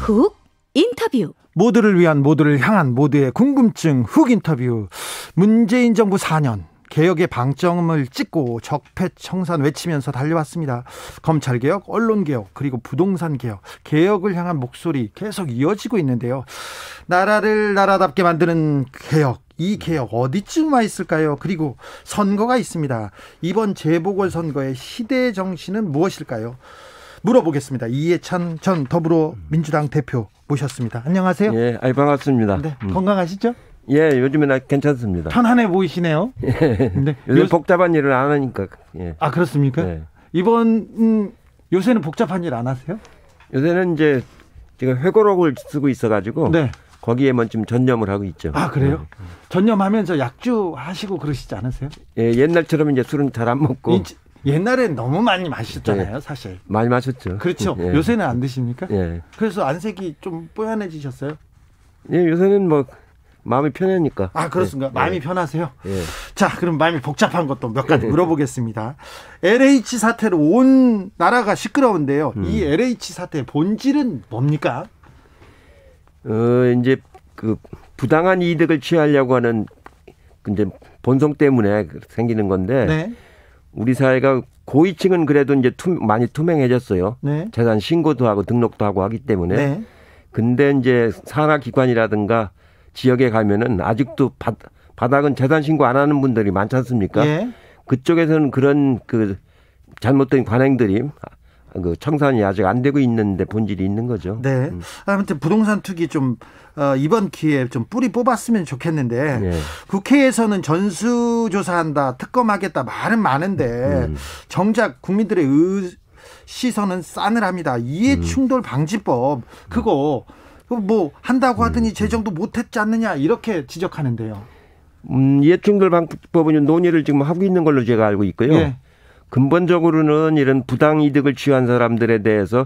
훅 인터뷰. 모두를 위한, 모두를 향한, 모두의 궁금증 훅 인터뷰. 문재인 정부 4년 개혁의 방점을 찍고 적폐청산 외치면서 달려왔습니다. 검찰개혁, 언론개혁, 그리고 부동산개혁, 개혁을 향한 목소리 계속 이어지고 있는데요. 나라를 나라답게 만드는 개혁, 이 개혁 어디쯤 와 있을까요? 그리고 선거가 있습니다. 이번 재보궐선거의 시대 정신은 무엇일까요? 물어보겠습니다. 이해찬 전 더불어민주당 대표 모셨습니다. 안녕하세요. 예, 반갑습니다. 네, 건강하시죠? 예, 요즘은 괜찮습니다. 편안해 보이시네요. 예. 네. 요즘 복잡한 일을 안 하니까. 예. 아, 그렇습니까? 예. 이번 요새는 복잡한 일 안 하세요? 요새는 이제 제가 회고록을 쓰고 있어가지고 네. 거기에만 좀 전념을 하고 있죠. 아, 그래요? 예. 전념하면서 약주 하시고 그러시지 않으세요? 예, 옛날처럼 이제 술은 잘 안 먹고. 옛날엔 너무 많이 마셨잖아요, 사실. 많이 마셨죠. 그렇죠. 예. 요새는 안 드십니까? 예. 그래서 안색이 좀 뽀얀해지셨어요? 예, 요새는 뭐 마음이 편하니까. 아, 그렇습니까? 예. 마음이 편하세요? 예. 자, 그럼 마음이 복잡한 것도 몇 가지 물어보겠습니다. LH 사태로 온 나라가 시끄러운데요. 이 LH 사태의 본질은 뭡니까? 이제 그 부당한 이득을 취하려고 하는 이제 본성 때문에 생기는 건데. 네. 우리 사회가 고위층은 그래도 이제 많이 투명해졌어요. 네. 재산 신고도 하고 등록도 하고 하기 때문에. 네. 근데 이제 산하기관이라든가 지역에 가면은 아직도 바닥은 재산 신고 안 하는 분들이 많지 않습니까? 네. 그쪽에서는 그런 그 잘못된 관행들이 그 청산이 아직 안 되고 있는데 본질이 있는 거죠. 네. 아무튼 부동산 투기 좀 이번 기회에 좀 뿌리 뽑았으면 좋겠는데 네. 국회에서는 전수조사한다, 특검하겠다 말은 많은데 정작 국민들의 시선은 싸늘합니다. 이해충돌 방지법 그거 뭐 한다고 하더니 제정도 못했지 않느냐 이렇게 지적하는데요. 이해충돌 방지법은 논의를 지금 하고 있는 걸로 제가 알고 있고요. 네. 근본적으로는 이런 부당 이득을 취한 사람들에 대해서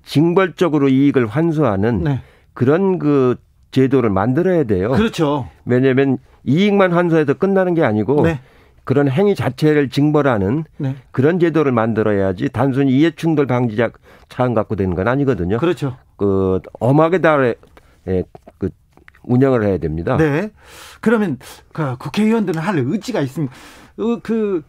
징벌적으로 이익을 환수하는 네. 그런 그 제도를 만들어야 돼요. 그렇죠. 왜냐하면 이익만 환수해서 끝나는 게 아니고 네. 그런 행위 자체를 징벌하는 네. 그런 제도를 만들어야지 단순히 이해충돌 방지자 차원 갖고 되는 건 아니거든요. 그렇죠. 그 엄하게 그 운영을 해야 됩니다. 네. 그러면 그 국회의원들은 할 의지가 있습니다. 그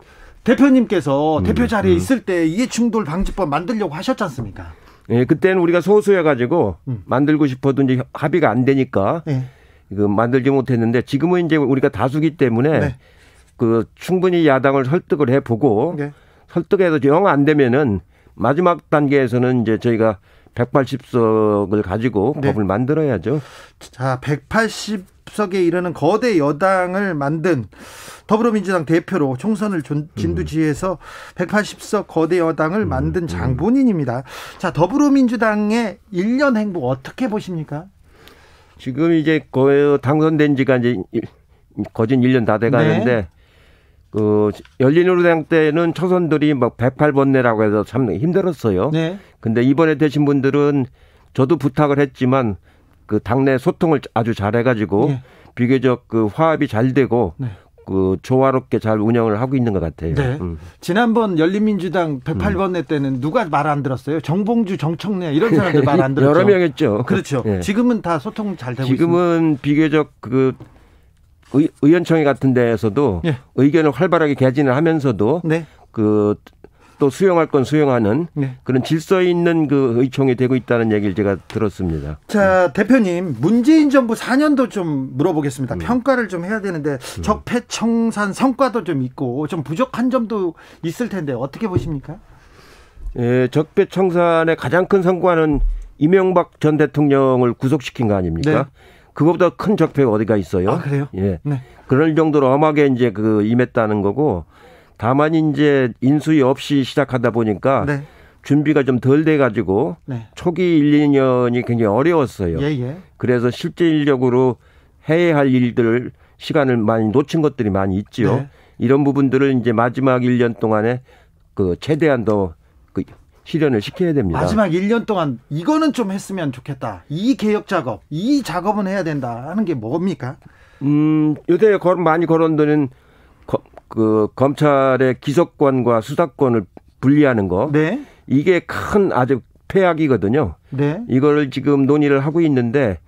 대표님께서 대표 자리에 있을 때 이해충돌 방지법 만들려고 하셨지 않습니까? 예, 그때는 우리가 소수여가지고 만들고 싶어도 이제 합의가 안 되니까 이거 만들지 못했는데 지금은 이제 우리가 다수기 때문에 네. 그 충분히 야당을 설득을 해보고 네. 설득해서 영 안 되면은 마지막 단계에서는 이제 저희가 180석을 가지고 네. 법을 만들어야죠. 자, 180석에 이르는 거대 여당을 만든 더불어민주당 대표로 총선을 진두지휘해서 180석 거대 여당을 만든 장본인입니다. 자, 더불어민주당의 1년 행보 어떻게 보십니까? 지금 이제 거의 당선된 지가 이제 거진 1년 다 돼 가는데 네. 그 열린우리당 때는 초선들이 막 108번내라고 해서 참 힘들었어요. 네. 근데 이번에 되신 분들은 저도 부탁을 했지만 그 당내 소통을 아주 잘해가지고 네. 비교적 그 화합이 잘 되고 네. 그 조화롭게 잘 운영을 하고 있는 것 같아요. 네. 지난번 열린민주당 108번내 때는 누가 말 안 들었어요? 정봉주, 정청래 이런 사람들 말 안 들었죠. 여러 명 했죠. 그렇죠. 네. 지금은 다 소통 잘 되고 있습니다. 지금은 비교적 그 의원총회 같은 데에서도 네. 의견을 활발하게 개진을 하면서도 네. 그 또 수용할 건 수용하는 네. 그런 질서 있는 그 의총이 되고 있다는 얘기를 제가 들었습니다. 자, 대표님, 문재인 정부 4년도 좀 물어보겠습니다. 평가를 좀 해야 되는데 적폐청산 성과도 좀 있고 좀 부족한 점도 있을 텐데 어떻게 보십니까? 예, 적폐청산의 가장 큰 성과는 이명박 전 대통령을 구속시킨 거 아닙니까? 네. 그거보다 큰 적폐가 어디가 있어요? 아, 그래요? 예. 네. 그럴 정도로 엄하게 이제 그 임했다는 거고, 다만 이제 인수위 없이 시작하다 보니까 네. 준비가 좀 덜 돼가지고 네. 초기 1, 2년이 굉장히 어려웠어요. 예. 그래서 실질적으로 해야 할 일들 시간을 많이 놓친 것들이 많이 있죠. 네. 이런 부분들을 이제 마지막 1년 동안에 그 최대한 더 그 실현을 시켜야 됩니다. 마지막 1년 동안 이거는 좀 했으면 좋겠다. 이 개혁 작업, 이 작업은 해야 된다 하는 게 뭡니까? 요새 많이 거론되는 그 검찰의 기소권과 수사권을 분리하는 거. 네. 이게 큰 아주 적폐악이거든요. 네. 이걸 지금 논의를 하고 있는데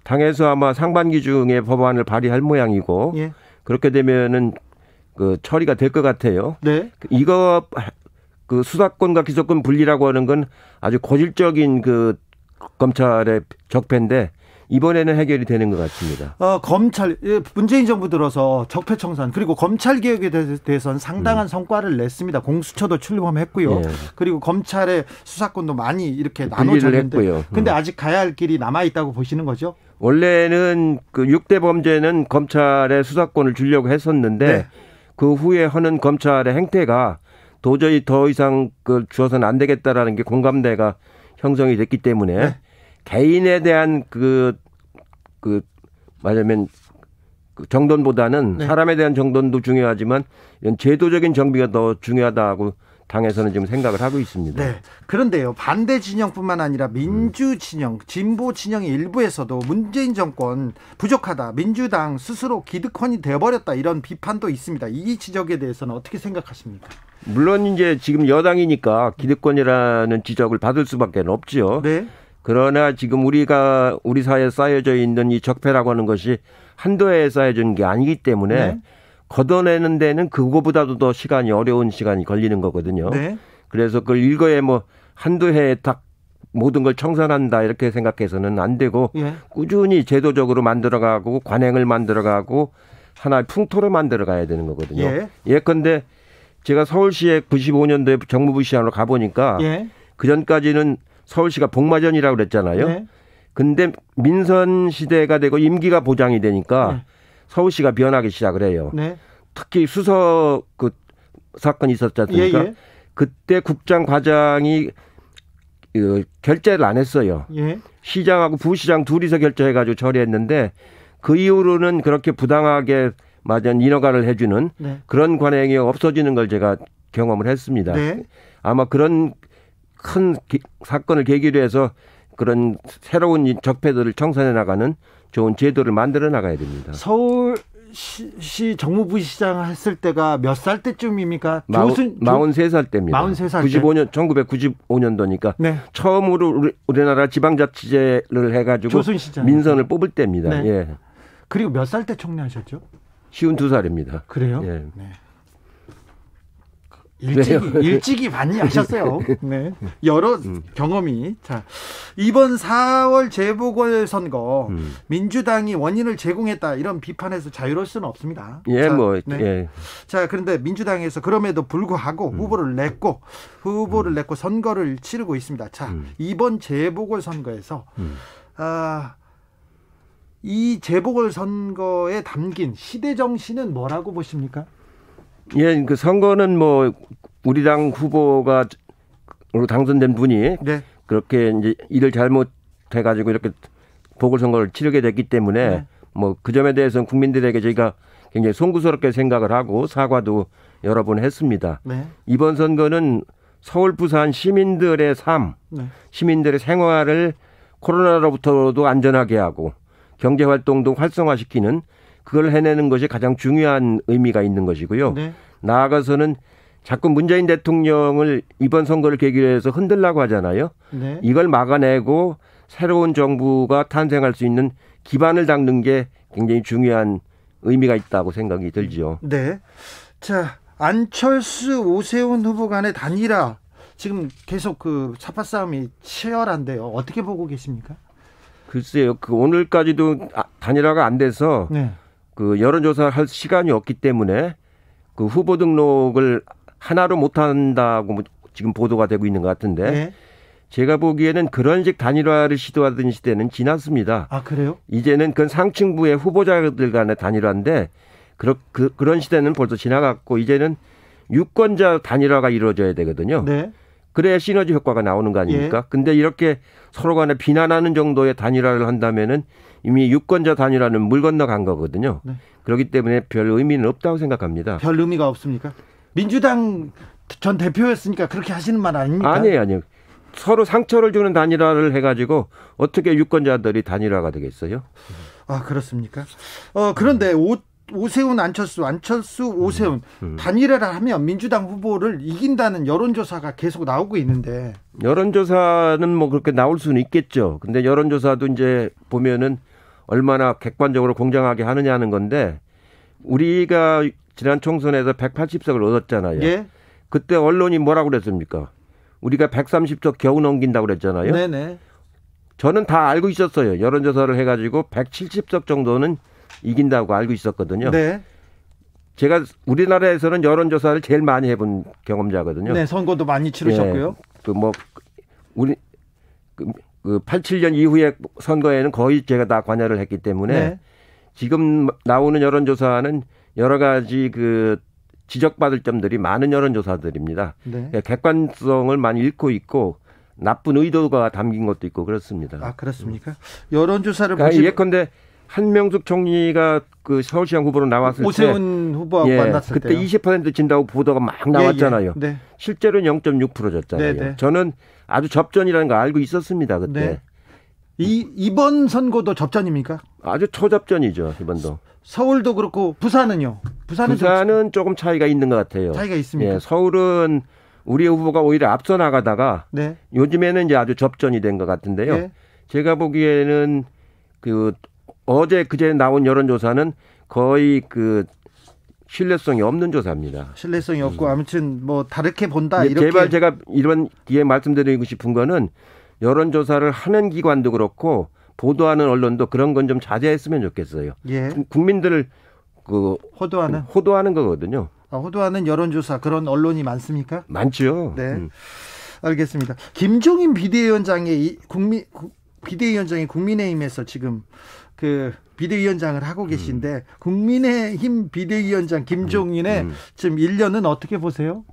당에서 아마 상반기 중에 법안을 발의할 모양이고 예. 그렇게 되면은 그 처리가 될 것 같아요. 네. 이거 그 수사권과 기소권 분리라고 하는 건 아주 고질적인 그 검찰의 적폐인데 이번에는 해결이 되는 것 같습니다. 검찰 문재인 정부 들어서 적폐청산 그리고 검찰 개혁에 대해서는 상당한 성과를 냈습니다. 공수처도 출범했고요. 예. 그리고 검찰의 수사권도 많이 이렇게 나눠졌는데, 근데 아직 가야 할 길이 남아 있다고 보시는 거죠? 원래는 그 6대 범죄는 검찰의 수사권을 주려고 했었는데 네. 그 후에 하는 검찰의 행태가 도저히 더 이상 그 주어서는 안 되겠다라는 게 공감대가 형성이 됐기 때문에 네. 개인에 대한 말하자면 그 정돈보다는 네. 사람에 대한 정돈도 중요하지만 이런 제도적인 정비가 더 중요하다고 당에서는 지금 생각을 하고 있습니다. 네. 그런데요, 반대 진영뿐만 아니라 민주 진영, 진보 진영의 일부에서도 문재인 정권 부족하다, 민주당 스스로 기득권이 되어버렸다 이런 비판도 있습니다. 이 지적에 대해서는 어떻게 생각하십니까? 물론 이제 지금 여당이니까 기득권이라는 지적을 받을 수밖에 없죠. 네. 그러나 지금 우리 사회에 쌓여져 있는 이 적폐라고 하는 것이 한두 해에 쌓여진 게 아니기 때문에 네. 걷어내는 데는 그거보다도 더 어려운 시간이 걸리는 거거든요. 네. 그래서 그걸 일거에 한두 해에 딱 모든 걸 청산한다 이렇게 생각해서는 안 되고 예. 꾸준히 제도적으로 만들어가고 관행을 만들어가고 하나의 풍토를 만들어가야 되는 거거든요. 예. 예컨대 제가 서울시에 95년도에 정무부 시장으로 가보니까 예. 그전까지는 서울시가 복마전이라고 그랬잖아요. 네. 근데 민선 시대가 되고 임기가 보장이 되니까 네. 서울시가 변하기 시작을 해요. 네. 특히 수서 그 사건이 있었지 않습니까? 예, 예. 그때 국장 과장이 결재를 안 했어요. 예. 시장하고 부시장 둘이서 결재해가지고 처리했는데 그 이후로는 그렇게 부당하게 인허가를 해주는 네. 그런 관행이 없어지는 걸 제가 경험을 했습니다. 네. 아마 그런 큰 사건을 계기로 해서 그런 새로운 적폐들을 청산해 나가는 좋은 제도를 만들어 나가야 됩니다. 서울시 정무부시장 했을 때가 몇 살 때쯤입니까? 43살 때입니다. 43살 1995년도니까 네. 처음으로 우리나라 지방자치제를 해가지고 민선을 뽑을 때입니다. 네. 예. 그리고 몇 살 때 총리하셨죠? 52살입니다. 그래요? 예. 네. 일찍이 많이 하셨어요. 네. 여러 경험이. 자, 이번 4월 재보궐선거 민주당이 원인을 제공했다 이런 비판에서 자유로울 수는 없습니다. 예, 자, 네. 예. 자, 그런데 민주당에서 그럼에도 불구하고 후보를 냈고 선거를 치르고 있습니다. 자, 이번 재보궐선거에서 이 재보궐선거에 담긴 시대 정신은 뭐라고 보십니까? 예, 그 선거는 우리 당 후보가 당선된 분이 네. 그렇게 이제 일을 잘못해가지고 이렇게 보궐선거를 치르게 됐기 때문에 네. 그 점에 대해서는 국민들에게 저희가 굉장히 송구스럽게 생각을 하고 사과도 여러 번 했습니다. 네. 이번 선거는 서울, 부산 시민들의 삶, 네. 시민들의 생활을 코로나로부터도 안전하게 하고 경제활동도 활성화시키는 그걸 해내는 것이 가장 중요한 의미가 있는 것이고요. 네. 나아가서는 자꾸 문재인 대통령을 이번 선거를 계기로 해서 흔들라고 하잖아요. 네. 이걸 막아내고 새로운 정부가 탄생할 수 있는 기반을 닦는 게 굉장히 중요한 의미가 있다고 생각이 들죠. 네. 자, 안철수, 오세훈 후보 간의 단일화 지금 계속 그 삽화 싸움이 치열한데요. 어떻게 보고 계십니까? 글쎄요. 오늘까지도 단일화가 안 돼서 네. 여론조사를 할 시간이 없기 때문에 후보 등록을 하나로 못한다고 지금 보도가 되고 있는 것 같은데 네. 제가 보기에는 그런 식 단일화를 시도하던 시대는 지났습니다. 아, 그래요? 이제는 그건 상층부의 후보자들 간의 단일화인데 그런 시대는 벌써 지나갔고 이제는 유권자 단일화가 이루어져야 되거든요. 네. 그래야 시너지 효과가 나오는 거 아닙니까? 예. 근데 이렇게 서로 간에 비난하는 정도의 단일화를 한다면은 이미 유권자 단일화는 물 건너간 거거든요. 네. 그렇기 때문에 별 의미는 없다고 생각합니다. 별 의미가 없습니까? 민주당 전 대표였으니까 그렇게 하시는 말 아닙니까? 아니에요. 서로 상처를 주는 단일화를 해가지고 어떻게 유권자들이 단일화가 되겠어요? 아, 그렇습니까? 그런데 오세훈 안철수 오세훈 단일화를 하면 민주당 후보를 이긴다는 여론조사가 계속 나오고 있는데. 여론조사는 뭐 그렇게 나올 수는 있겠죠. 근데 여론조사도 이제 보면은 얼마나 객관적으로 공정하게 하느냐는 건데, 우리가 지난 총선에서 180석을 얻었잖아요. 예. 그때 언론이 뭐라고 그랬습니까? 우리가 130석 겨우 넘긴다고 그랬잖아요. 네네. 저는 다 알고 있었어요. 여론조사를 해가지고 170석 정도는 이긴다고 알고 있었거든요. 네. 제가 우리나라에서는 여론조사를 제일 많이 해본 경험자거든요. 네, 선거도 많이 치르셨고요. 우리 87년 이후의 선거에는 거의 제가 다 관여를 했기 때문에 네. 지금 나오는 여론조사는 여러 가지 지적받을 점들이 많은 여론조사들입니다. 네. 객관성을 많이 잃고 있고 나쁜 의도가 담긴 것도 있고 그렇습니다. 아, 그렇습니까? 여론조사를 그러니까 예컨대 한명숙 총리가 서울시장 후보로 나왔을 오세훈 후보하고 만났을 그때 때요. 20% 진다고 보도가 막 나왔잖아요. 네. 실제로는 0.6% 졌잖아요. 네. 저는 아주 접전이라는 거 알고 있었습니다. 그때. 네. 이번 선거도 접전입니까? 아주 초접전이죠. 이번도. 서울도 그렇고 부산은요? 부산은 조금 차이가 있는 것 같아요. 차이가 있습니까? 예, 서울은 우리 후보가 오히려 앞서 나가다가 네. 요즘에는 이제 아주 접전이 된 것 같은데요. 네. 제가 보기에는 어제 그제 나온 여론조사는 거의 신뢰성이 없는 조사입니다. 신뢰성이 없고 아무튼 뭐 다르게 본다 이렇게. 제발 제가 이런 뒤에 말씀드리고 싶은 거는 여론조사를 하는 기관도 그렇고 보도하는 언론도 그런 건 좀 자제했으면 좋겠어요. 예. 국민들을 호도하는 거거든요. 호도하는 여론조사 그런 언론이 많습니까? 많죠. 네. 알겠습니다. 김종인 비대위원장이 국민의힘에서 지금 비대위원장을 하고 계신데 국민의힘 비대위원장 김종인의 지금 1년은 어떻게 보세요?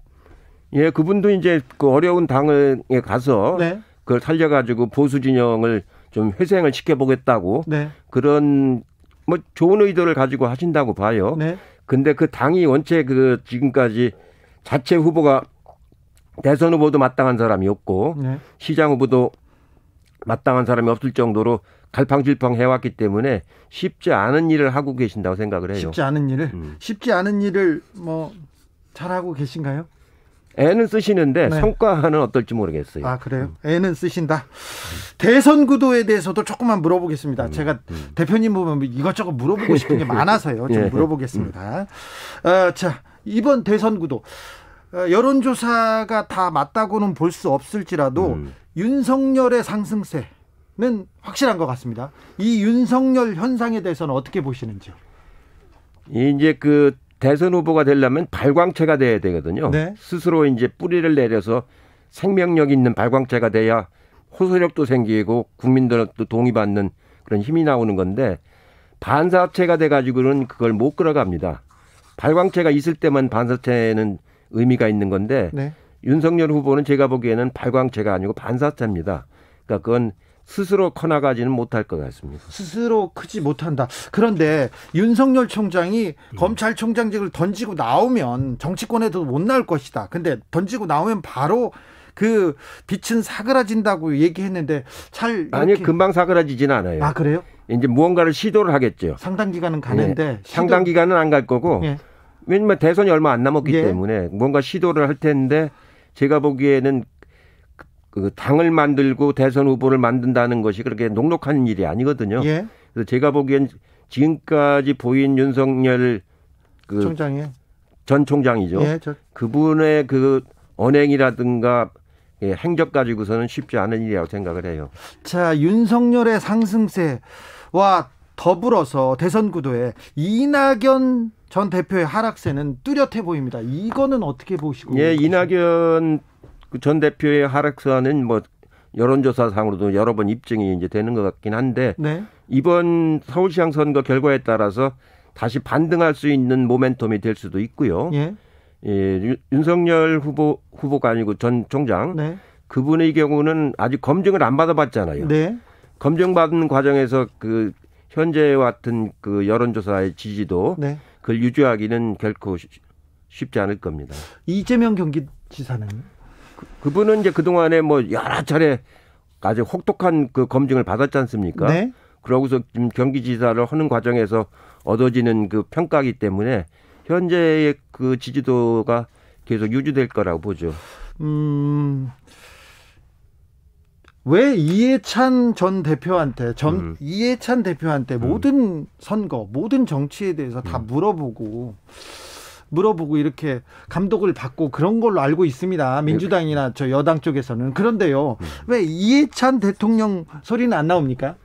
예, 그분도 이제 어려운 당에 가서 네. 그걸 살려가지고 보수 진영을 좀 회생을 시켜보겠다고 네. 그런 좋은 의도를 가지고 하신다고 봐요. 네. 근데 그 당이 원체 지금까지 자체 후보가 대선 후보도 마땅한 사람이 없고 네. 시장 후보도 마땅한 사람이 없을 정도로 갈팡질팡 해왔기 때문에 쉽지 않은 일을 하고 계신다고 생각을 해요. 쉽지 않은 일을 잘하고 계신가요? 애는 쓰시는데 네. 성과는 어떨지 모르겠어요. 아, 그래요? 애는 쓰신다. 대선 구도에 대해서도 조금만 물어보겠습니다. 제가 대표님 보면 이것저것 물어보고 싶은 게 많아서요. 좀 물어보겠습니다. 자, 이번 대선 구도 여론조사가 다 맞다고는 볼 수 없을지라도 윤석열의 상승세는 확실한 것 같습니다. 이 윤석열 현상에 대해서는 어떻게 보시는지요? 이제 대선 후보가 되려면 발광체가 돼야 되거든요. 네. 스스로 이제 뿌리를 내려서 생명력 있는 발광체가 돼야 호소력도 생기고 국민들도 동의받는 그런 힘이 나오는 건데 반사체가 돼가지고는 그걸 못 끌어갑니다. 발광체가 있을 때만 반사체는 의미가 있는 건데 네. 윤석열 후보는 제가 보기에는 발광체가 아니고 반사체입니다. 그러니까 그건 스스로 커나가지는 못할 것 같습니다. 스스로 크지 못한다. 그런데 윤석열 총장이 검찰총장직을 던지고 나오면 정치권에도 못 나올 것이다. 근데 던지고 나오면 바로 빛은 사그라진다고 얘기했는데 아니 금방 사그라지진 않아요. 아, 그래요? 이제 무언가를 시도를 하겠죠. 상당 기간은 가는데 상당 기간은 안 갈 거고 왜냐면 대선이 얼마 안 남았기 때문에 뭔가 시도를 할 텐데 제가 보기에는 당을 만들고 대선 후보를 만든다는 것이 그렇게 녹록한 일이 아니거든요. 그래서 제가 보기엔 지금까지 보인 윤석열 전 총장이죠. 그분의 언행이라든가 행적 가지고서는 쉽지 않은 일이라고 생각을 해요. 자, 윤석열의 상승세와 더불어서 대선 구도에 이낙연 전 대표의 하락세는 뚜렷해 보입니다. 이거는 어떻게 보시고? 예, 이낙연 전 대표의 하락세는 여론조사상으로도 여러 번 입증이 이제 되는 것 같긴 한데 네. 이번 서울시장 선거 결과에 따라서 다시 반등할 수 있는 모멘텀이 될 수도 있고요. 윤석열 후보가 아니고 전 총장 그분의 경우는 아직 검증을 안 받아봤잖아요. 검증받는 과정에서 현재와 같은 여론조사의 지지도 그걸 유지하기는 결코 쉽지 않을 겁니다. 이재명 경기지사는? 그분은 이제 그동안에 여러 차례 아주 혹독한 검증을 받았지 않습니까? 그러고서 지금 경기지사를 하는 과정에서 얻어지는 그 평가이기 때문에 현재의 그 지지도가 계속 유지될 거라고 보죠. 왜 이해찬 전 대표한테 이해찬 대표한테 모든 선거, 모든 정치에 대해서 다 물어보고 이렇게 감독을 받고 그런 걸로 알고 있습니다. 민주당이나 저 여당 쪽에서는. 그런데요, 왜 이해찬 대통령 소리는 안 나옵니까?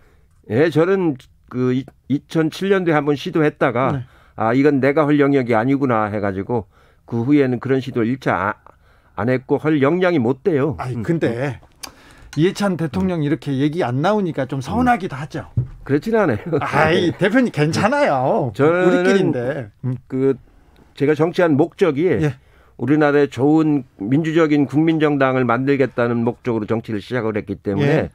예, 저는 그 2007년도에 한번 시도했다가 네. 아, 이건 내가 할 영역이 아니구나 해가지고 그 후에는 그런 시도를 일차 안 했고 할 역량이 못 돼요. 아니, 근데 이해찬 대통령 이렇게 얘기 안 나오니까 좀 서운하기도 하죠. 그렇진 않아요. 아이, 대표님 괜찮아요. 저는 우리끼리인데. 그 제가 정치한 목적이 예. 우리나라에 좋은 민주적인 국민정당을 만들겠다는 목적으로 정치를 시작을 했기 때문에 예.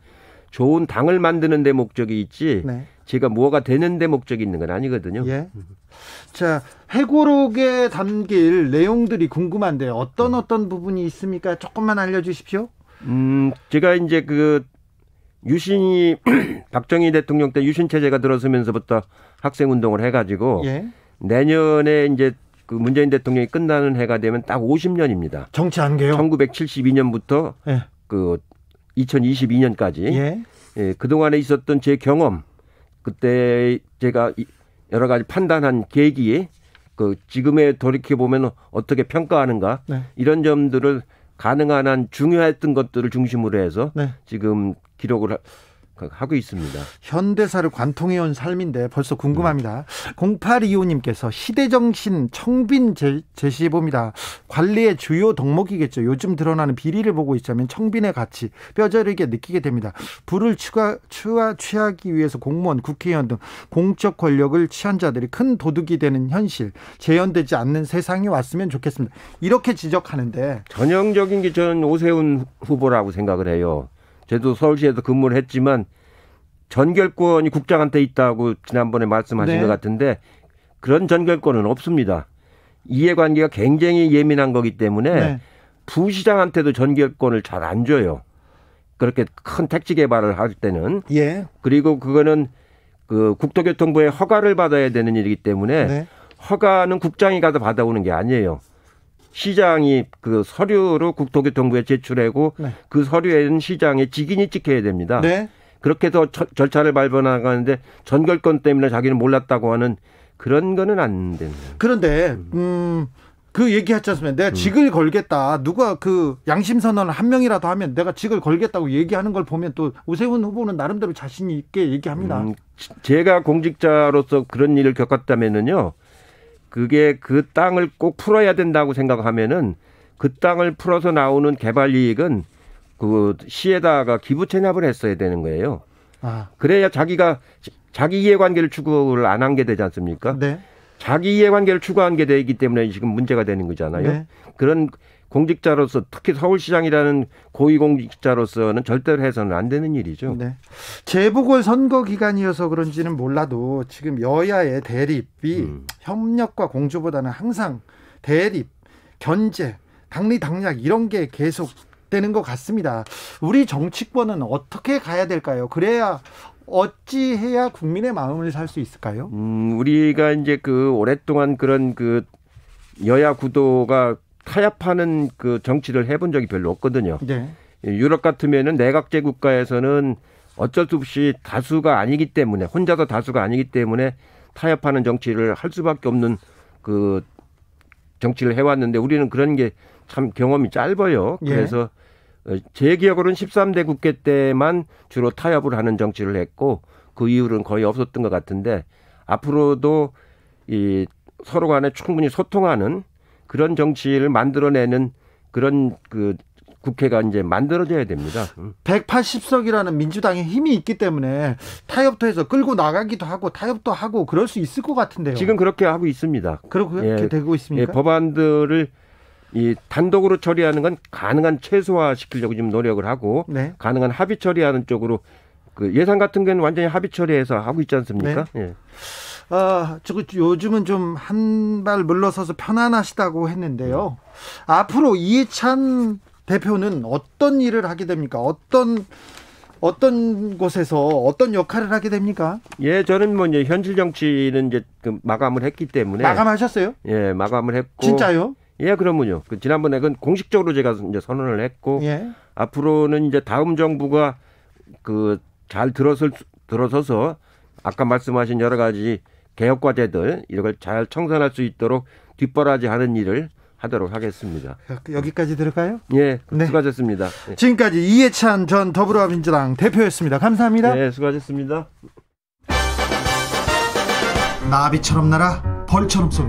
좋은 당을 만드는 데 목적이 있지 네. 제가 뭐가 되는 데 목적이 있는 건 아니거든요. 예. 자, 회고록에 담길 내용들이 궁금한데 어떤 부분이 있습니까? 조금만 알려주십시오. 제가 이제 그 유신이 박정희 대통령 때 유신 체제가 들어서면서부터 학생 운동을 해가지고 예. 내년에 이제 그 문재인 대통령이 끝나는 해가 되면 딱 50년입니다. 정치 안 개요? 1972년부터 예. 그 2022년까지 예. 예, 그동안에 있었던 제 경험, 그때 제가 여러 가지 판단한 계기에 그 지금에 돌이켜 보면 어떻게 평가하는가 네. 이런 점들을 가능한 한 중요했던 것들을 중심으로 해서 네. 지금 기록을 하고 있습니다. 현대사를 관통해온 삶인데 벌써 궁금합니다. 0825님께서 시대정신 청빈 제시해봅니다. 관리의 주요 덕목이겠죠. 요즘 드러나는 비리를 보고 있자면 청빈의 가치 뼈저리게 느끼게 됩니다. 부를 취하기 위해서 공무원, 국회의원 등 공적 권력을 취한 자들이 큰 도둑이 되는 현실, 재현되지 않는 세상이 왔으면 좋겠습니다. 이렇게 지적하는데 전형적인 게 저는 오세훈 후보라고 생각을 해요. 저도 서울시에서 근무를 했지만 전결권이 국장한테 있다고 지난번에 말씀하신 네. 것 같은데 그런 전결권은 없습니다. 이해관계가 굉장히 예민한 거기 때문에 네. 부시장한테도 전결권을 잘 안 줘요. 그렇게 큰 택지 개발을 할 때는. 예. 그리고 그거는 그 국토교통부의 허가를 받아야 되는 일이기 때문에 네. 허가는 국장이 가서 받아오는 게 아니에요. 시장이 그 서류로 국토교통부에 제출하고 네. 그 서류에는 시장의 직인이 찍혀야 됩니다. 네. 그렇게 해서 절차를 밟아 나가는데 전결권 때문에 자기는 몰랐다고 하는 그런 거는 안 됩니다. 그런데 그 얘기했지 않습니까? 내가 직을 걸겠다. 누가 그 양심 선언을 한 명이라도 하면 내가 직을 걸겠다고 얘기하는 걸 보면 또 오세훈 후보는 나름대로 자신 있게 얘기합니다. 제가 공직자로서 그런 일을 겪었다면은요. 그게 그 땅을 꼭 풀어야 된다고 생각하면은 그 땅을 풀어서 나오는 개발 이익은 그 시에다가 기부 체납을 했어야 되는 거예요. 아. 그래야 자기가 자기 이해관계를 추구를 안 한 게 되지 않습니까? 네. 자기 이해관계를 추구한 게 되기 때문에 지금 문제가 되는 거잖아요. 네. 그런 공직자로서 특히 서울시장이라는 고위공직자로서는 절대로 해서는 안 되는 일이죠. 네. 재보궐 선거 기간이어서 그런지는 몰라도 지금 여야의 대립이 협력과 공조보다는 항상 대립, 견제, 당리당략 이런 게 계속 되는 것 같습니다. 우리 정치권은 어떻게 가야 될까요? 그래야 어찌해야 국민의 마음을 살 수 있을까요? 우리가 이제 그 오랫동안 그런 그 여야 구도가 타협하는 그 정치를 해본 적이 별로 없거든요. 네. 유럽 같으면은 내각제 국가에서는 어쩔 수 없이 다수가 아니기 때문에 혼자서 다수가 아니기 때문에 타협하는 정치를 할 수밖에 없는 그 정치를 해왔는데 우리는 그런 게 참 경험이 짧아요. 예. 그래서 제 기억으로는 13대 국회 때만 주로 타협을 하는 정치를 했고 그 이후로는 거의 없었던 것 같은데 앞으로도 이 서로 간에 충분히 소통하는 그런 정치를 만들어내는 그런 그 국회가 이제 만들어져야 됩니다. 180석이라는 민주당의 힘이 있기 때문에 타협도 해서 끌고 나가기도 하고 타협도 하고 그럴 수 있을 것 같은데요. 지금 그렇게 하고 있습니다. 그렇게 되고 있습니까? 예, 법안들을 이 단독으로 처리하는 건 가능한 최소화 시키려고 지금 노력을 하고 네. 가능한 합의 처리하는 쪽으로 그 예산 같은 경우는 완전히 합의 처리해서 하고 있지 않습니까? 네. 예. 요즘은 좀 한 발 물러서서 편안하시다고 했는데요. 앞으로 이해찬 대표는 어떤 일을 하게 됩니까? 어떤 어떤 곳에서 어떤 역할을 하게 됩니까? 예, 저는 뭐 이제 현실 정치는 이제 그 마감을 했기 때문에. 마감하셨어요? 예, 마감을 했고. 진짜요? 예, 그러면요. 지난번에 그건 공식적으로 제가 이제 선언을 했고. 예. 앞으로는 이제 다음 정부가 그 잘 들어서서 아까 말씀하신 여러 가지 개혁 과제들 이걸 잘 청산할 수 있도록 뒷바라지하는 일을 하도록 하겠습니다. 여기까지 들을까요? 예, 네. 수고하셨습니다. 지금까지 이해찬 전 더불어민주당 대표였습니다. 감사합니다. 네, 수고하셨습니다. 나비처럼 날아 벌처럼 쏜다.